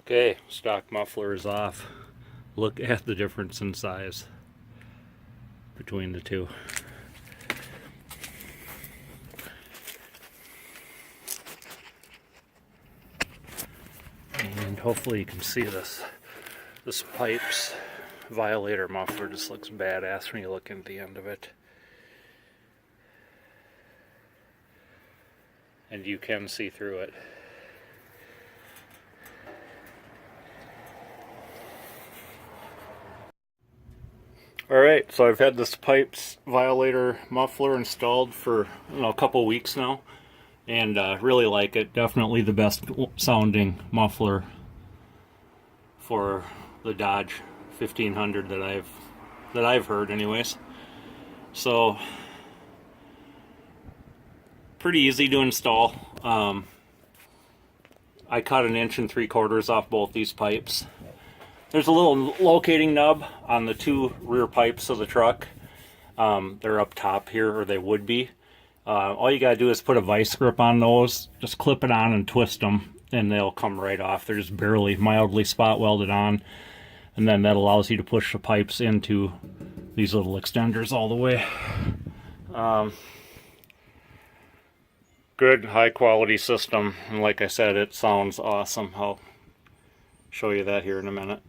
Okay, stock muffler is off. Look at the difference in size between the two. And hopefully you can see this. This Pypes violator muffler just looks badass when you look at the end of it. And you can see through it. Alright, so I've had this Pypes violator muffler installed for a couple weeks now, and really like it. Definitely the best sounding muffler for the Dodge 1500 that I've heard anyways. So pretty easy to install. I cut 1 3/4 inches off both these pipes. There's a little locating nub on the two rear pipes of the truck. They're up top here, or they would be. All you gotta do is put a vice grip on those, just clip it on and twist them, and they'll come right off. They're just barely, mildly spot welded on, and then that allows you to push the pipes into these little extenders all the way. Good, high quality system, and like I said, it sounds awesome. I'll show you that here in a minute.